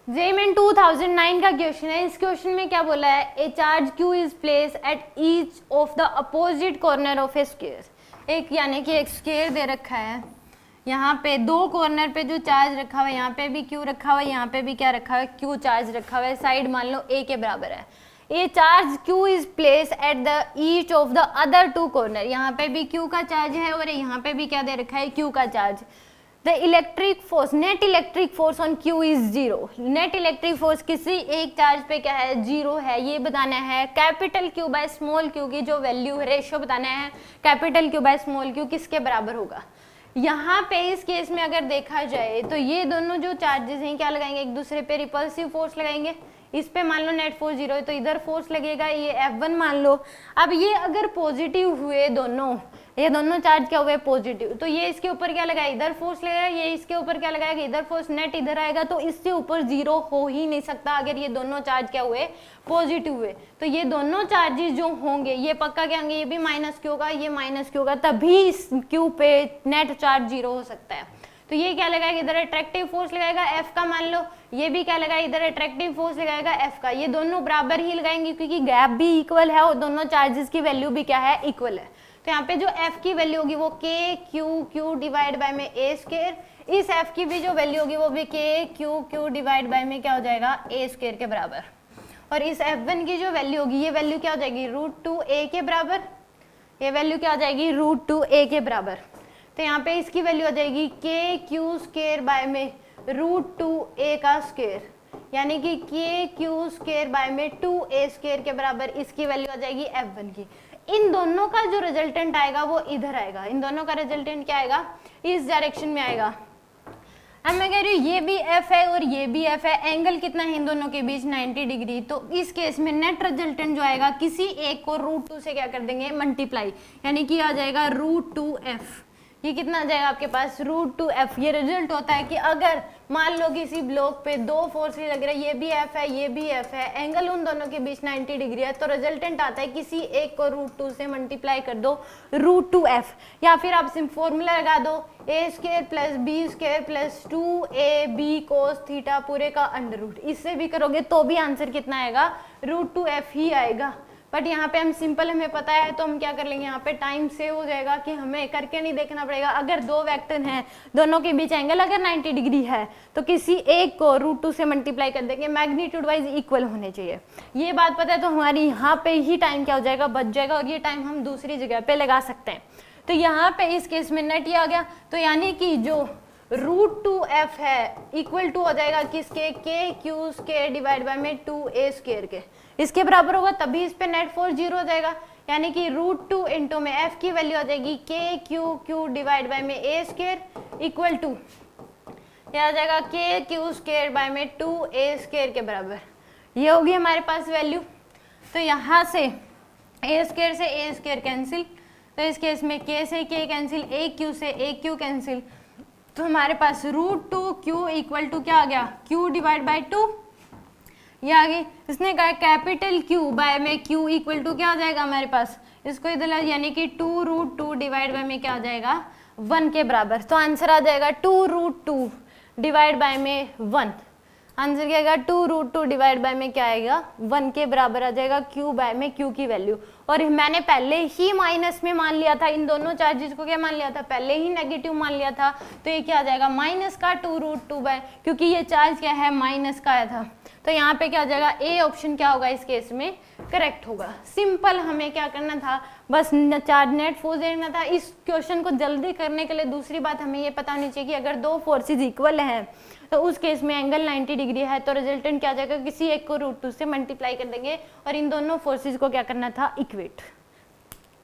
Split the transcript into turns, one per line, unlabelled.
JEE 2009 का question है। इस क्वेश्चन में क्या बोला है, a charge Q is place at each of the opposite corner of A square. एक यानी कि एक स्क्वायर दे रखा है, यहाँ पे दो कॉर्नर पे जो चार्ज रखा हुआ है, यहाँ पे भी क्यू रखा हुआ है, यहाँ पे भी क्या रखा हुआ है, क्यू चार्ज रखा हुआ है, साइड मान लो ए के बराबर है। A charge Q is place at the each of the other two corner, यहाँ पे भी क्यू का चार्ज है और यहाँ पे भी क्या दे रखा है, क्यू का charge. The electric force, net electric force on Q is zero. Net electric force किसी एक चार्ज पे क्या है, जीरो है, ये बताना है। Capital Q by small Q की जो वैल्यू है, रेशियो बताना है, capital Q by small Q किसके बराबर होगा। यहाँ पे इस केस में अगर देखा जाए तो ये दोनों जो चार्जेस हैं क्या लगाएंगे, एक दूसरे पे रिपल्सिव फोर्स लगाएंगे। इस पे मान लो नेट फोर्स जीरो है तो इधर फोर्स लगेगा, ये F1 मान लो। अब ये अगर पॉजिटिव हुए दोनों, ये दोनों चार्ज क्या हुए, पॉजिटिव, तो ये इसके ऊपर क्या लगाया, इधर फोर्स लगाएगा, ये इसके ऊपर क्या लगाएगा, इधर फोर्स, नेट इधर आएगा, तो इससे ऊपर जीरो हो ही नहीं सकता अगर ये दोनों चार्ज क्या हुए, पॉजिटिव हुए। तो ये दोनों चार्जेस जो होंगे ये पक्का क्या होंगे, ये भी माइनस क्यू का, ये माइनस क्यू का, तभी इस क्यू पे नेट चार्ज जीरो हो सकता है। तो ये क्या लगाएगा, इधर अट्रैक्टिव फोर्स लगाएगा F का मान लो, ये भी क्या लगाएगा, इधर अट्रैक्टिव फोर्स लगाएगा F का। ये दोनों बराबर ही लगाएंगे क्योंकि गैप भी इक्वल है और दोनों चार्जेस की वैल्यू भी क्या है, इक्वल है। तो यहाँ पे जो F की वैल्यू होगी वो K Q डिवाइड बाय में A स्क्वायर, इस F की भी जो वैल्यू होगी वो भी K Q डिवाइड बाय में क्या हो जाएगा, A स्क्वायर के बराबर। और इस F1 की जो वैल्यू होगी, ये वैल्यू क्या हो जाएगी, √2a के बराबर, ये वैल्यू क्या हो जाएगी, √2a के बराबर। तो यहाँ पे इसकी वैल्यू आ जाएगी KQ स्क्वायर बाय में √2a का स्क्वायर, यानी कि KQ स्क्वायर बाय में 2a स्क्वायर के बराबर इसकी वैल्यू आ जाएगी F1 की। इन दोनों का जो रिजल्टेंट आएगा वो इधर आएगा, इन दोनों का रिजल्टेंट क्या आएगा, इस डायरेक्शन में आएगा। अब मैं कह रही हूँ ये भी F है और ये भी F है, एंगल कितना है इन दोनों के बीच, 90 डिग्री। तो इस केस में नेट रिजल्टेंट जो आएगा, किसी एक को √2 से क्या कर देंगे, मल्टीप्लाई, यानी कि आ जाएगा √2f। ये कितना आ जाएगा आपके पास, √2f। ये रिजल्ट होता है कि अगर मान लो किसी ब्लॉक पे दो फोर्स लग रहे हैं, ये भी F है, ये भी F है, एंगल उन दोनों के बीच 90 डिग्री है, तो रिजल्टेंट आता है किसी एक को √2 से मल्टीप्लाई कर दो, √2f। या फिर आप सिर्फ फॉर्मूला लगा दो, a square plus b square plus 2ab cos theta पूरे का √, इससे भी करोगे तो भी आंसर कितना आएगा, √2f ही आएगा। बट यहाँ पे हम सिंपल, हमें पता है तो हम क्या कर लेंगे, यहाँ पे टाइम सेव हो जाएगा कि हमें करके नहीं देखना पड़ेगा। अगर दो वेक्टर हैं, दोनों के बीच एंगल अगर 90 डिग्री है तो किसी एक को √2 से मल्टीप्लाई कर देंगे, मैग्नीट्यूड वाइज इक्वल होने चाहिए। ये बात पता है तो हमारी यहाँ पे ही टाइम क्या हो जाएगा, बच जाएगा, और ये टाइम हम दूसरी जगह पे लगा सकते हैं। तो यहाँ पे इस केस में नेट ये आ गया, तो यानी कि जो √2f है इक्वल टू हो जाएगा किसके, KQ स्क्वायर डिवाइड बाय में 2a स्क्वायर के, इसके बराबर होगा, तभी इस पे नेट फोर्स जीरो हो जाएगा। यानी कि √2 इंटू में F की वैल्यू आ जाएगी KQ डिवाइड बाय में a स्क्वायर इक्वल टू, यह आ जाएगा KQ स्क्वायर बाय में 2a स्क्वायर के बराबर। ये होगी हमारे पास वैल्यू। तो यहाँ से a स्क्वायर से a स्क्वायर कैंसिल, तो इस केस में K से K कैंसिल, AQ से AQ कैंसिल, तो हमारे पास √2q इक्वल टू क्या आ गया, q डिवाइड बाय 2, ये आ गई। इसने कहा कैपिटल Q बाय में Q इक्वल टू क्या आ जाएगा हमारे पास, इसको इधर यानी कि 2√2 डिवाइड बाय में क्या आ जाएगा, 1 के बराबर। तो आंसर आ जाएगा 2√2 डिवाइड बाय में 1, आंसर क्या आएगा, 2√2 डिवाइड बाय में क्या आएगा, 1 के बराबर आ जाएगा Q बाय में Q की वैल्यू। और मैंने पहले ही माइनस में मान लिया था, इन दोनों चार्जेस को क्या मान लिया था, पहले ही नेगेटिव मान लिया था, तो ये क्या आ जाएगा, माइनस का 2√2 बाय, क्योंकि ये चार्ज क्या है, माइनस का आया था। तो यहाँ पे क्या आ जाएगा, ए ऑप्शन क्या होगा इस केस में, करेक्ट होगा। सिंपल, हमें क्या करना था, बस चार्ज नेट फोर्स देखना था। इस क्वेश्चन को जल्दी करने के लिए दूसरी बात हमें ये पता होनी चाहिए कि अगर दो फोर्सेज इक्वल हैं तो उस केस में एंगल 90 डिग्री है, तो रिजल्टेंट क्या आ जाएगा, किसी एक को √2 से मल्टीप्लाई कर देंगे और इन दोनों फोर्सेज को क्या करना था, इक्वेट।